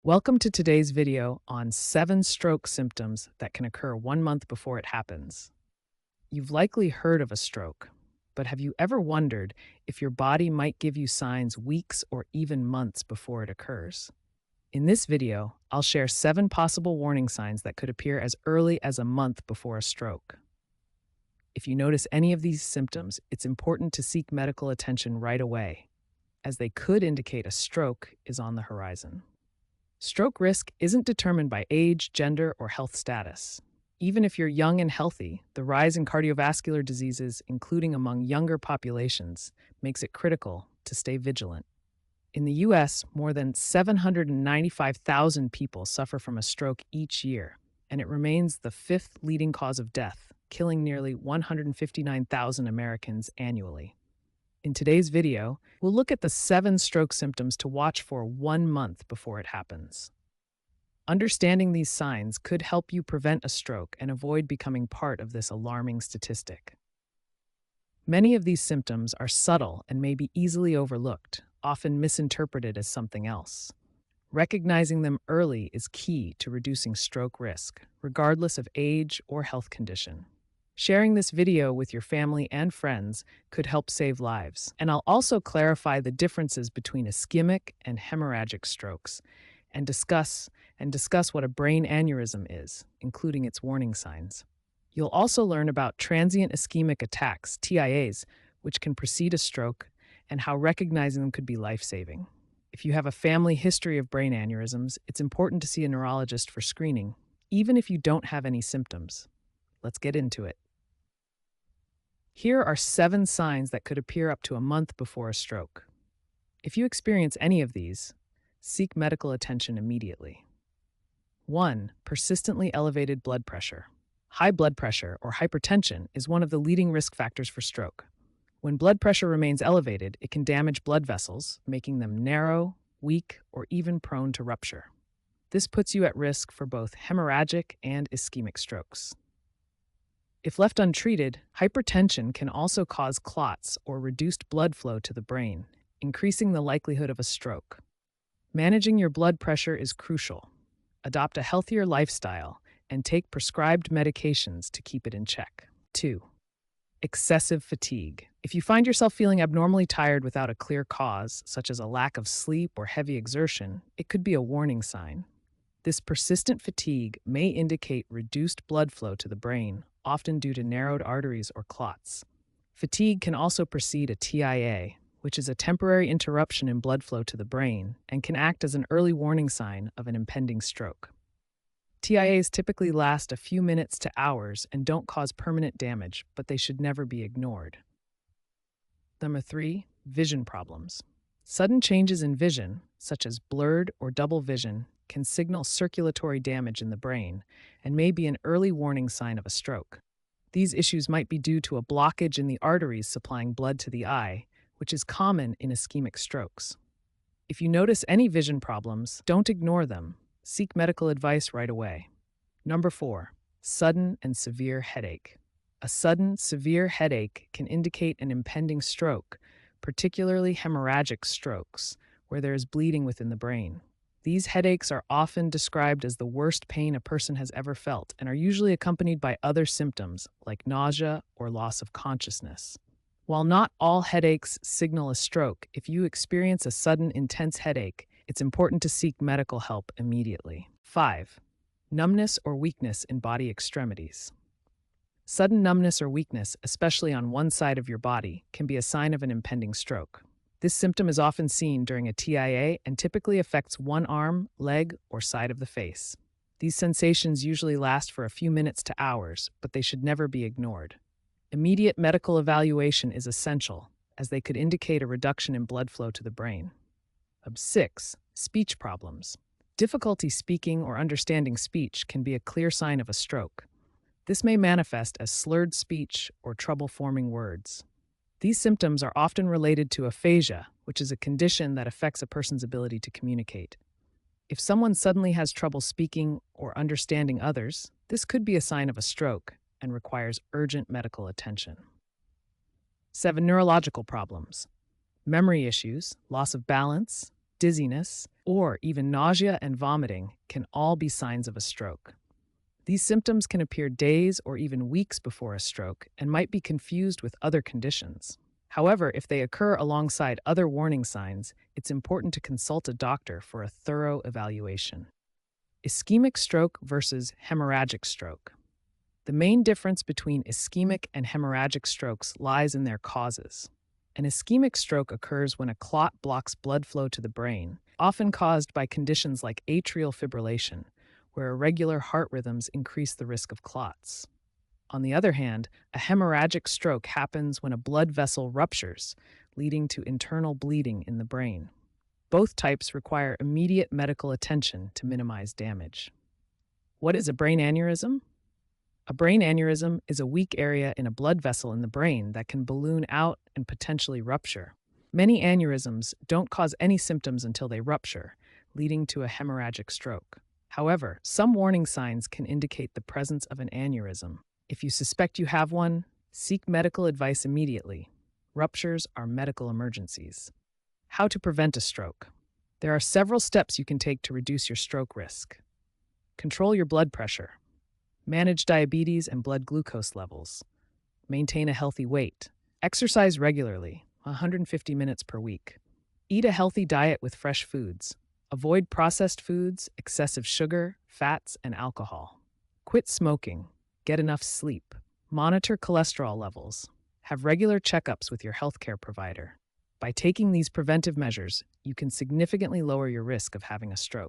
Welcome to today's video on 7 stroke symptoms that can occur 1 month before it happens. You've likely heard of a stroke, but have you ever wondered if your body might give you signs weeks or even months before it occurs? In this video, I'll share 7 possible warning signs that could appear as early as a month before a stroke. If you notice any of these symptoms, it's important to seek medical attention right away, as they could indicate a stroke is on the horizon. Stroke risk isn't determined by age, gender, or health status. Even if you're young and healthy, the rise in cardiovascular diseases, including among younger populations, makes it critical to stay vigilant. In the US, more than 795,000 people suffer from a stroke each year, and it remains the 5th leading cause of death, killing nearly 159,000 Americans annually. In today's video, we'll look at the 7 stroke symptoms to watch for 1 month before it happens. Understanding these signs could help you prevent a stroke and avoid becoming part of this alarming statistic. Many of these symptoms are subtle and may be easily overlooked, often misinterpreted as something else. Recognizing them early is key to reducing stroke risk, regardless of age or health condition. Sharing this video with your family and friends could help save lives. And I'll also clarify the differences between ischemic and hemorrhagic strokes and discuss what a brain aneurysm is, including its warning signs. You'll also learn about transient ischemic attacks, TIAs, which can precede a stroke, and how recognizing them could be life-saving. If you have a family history of brain aneurysms, it's important to see a neurologist for screening, even if you don't have any symptoms. Let's get into it. Here are 7 signs that could appear up to a month before a stroke. If you experience any of these, seek medical attention immediately. 1. Persistently elevated blood pressure. High blood pressure or hypertension is one of the leading risk factors for stroke. When blood pressure remains elevated, it can damage blood vessels, making them narrow, weak, or even prone to rupture. This puts you at risk for both hemorrhagic and ischemic strokes. If left untreated, hypertension can also cause clots or reduced blood flow to the brain, increasing the likelihood of a stroke. Managing your blood pressure is crucial. Adopt a healthier lifestyle and take prescribed medications to keep it in check. 2. Excessive fatigue. If you find yourself feeling abnormally tired without a clear cause, such as a lack of sleep or heavy exertion, it could be a warning sign. This persistent fatigue may indicate reduced blood flow to the brain, often due to narrowed arteries or clots. Fatigue can also precede a TIA, which is a temporary interruption in blood flow to the brain and can act as an early warning sign of an impending stroke. TIAs typically last a few minutes to hours and don't cause permanent damage, but they should never be ignored. Number 3, vision problems. Sudden changes in vision, such as blurred or double vision, can signal circulatory damage in the brain and may be an early warning sign of a stroke. These issues might be due to a blockage in the arteries supplying blood to the eye, which is common in ischemic strokes. If you notice any vision problems, don't ignore them. Seek medical advice right away. Number 4, sudden and severe headache. A sudden, severe headache can indicate an impending stroke, particularly hemorrhagic strokes, where there is bleeding within the brain. These headaches are often described as the worst pain a person has ever felt and are usually accompanied by other symptoms like nausea or loss of consciousness. While not all headaches signal a stroke, if you experience a sudden, intense headache, it's important to seek medical help immediately. 5. Numbness or weakness in body extremities. Sudden numbness or weakness, especially on one side of your body, can be a sign of an impending stroke. This symptom is often seen during a TIA and typically affects one arm, leg, or side of the face. These sensations usually last for a few minutes to hours, but they should never be ignored. Immediate medical evaluation is essential, as they could indicate a reduction in blood flow to the brain. 6. Speech problems. Difficulty speaking or understanding speech can be a clear sign of a stroke. This may manifest as slurred speech or trouble forming words. These symptoms are often related to aphasia, which is a condition that affects a person's ability to communicate. If someone suddenly has trouble speaking or understanding others, this could be a sign of a stroke and requires urgent medical attention. 7. Neurological problems. Memory issues, loss of balance, dizziness, or even nausea and vomiting can all be signs of a stroke. These symptoms can appear days or even weeks before a stroke and might be confused with other conditions. However, if they occur alongside other warning signs, it's important to consult a doctor for a thorough evaluation. Ischemic stroke versus hemorrhagic stroke. The main difference between ischemic and hemorrhagic strokes lies in their causes. An ischemic stroke occurs when a clot blocks blood flow to the brain, often caused by conditions like atrial fibrillation, where irregular heart rhythms increase the risk of clots. On the other hand, a hemorrhagic stroke happens when a blood vessel ruptures, leading to internal bleeding in the brain. Both types require immediate medical attention to minimize damage. What is a brain aneurysm? A brain aneurysm is a weak area in a blood vessel in the brain that can balloon out and potentially rupture. Many aneurysms don't cause any symptoms until they rupture, leading to a hemorrhagic stroke. However, some warning signs can indicate the presence of an aneurysm. If you suspect you have one, seek medical advice immediately. Ruptures are medical emergencies. How to prevent a stroke. There are several steps you can take to reduce your stroke risk. Control your blood pressure. Manage diabetes and blood glucose levels. Maintain a healthy weight. Exercise regularly, 150 minutes per week. Eat a healthy diet with fresh foods. Avoid processed foods, excessive sugar, fats, and alcohol. Quit smoking. Get enough sleep. Monitor cholesterol levels. Have regular checkups with your healthcare provider. By taking these preventive measures, you can significantly lower your risk of having a stroke.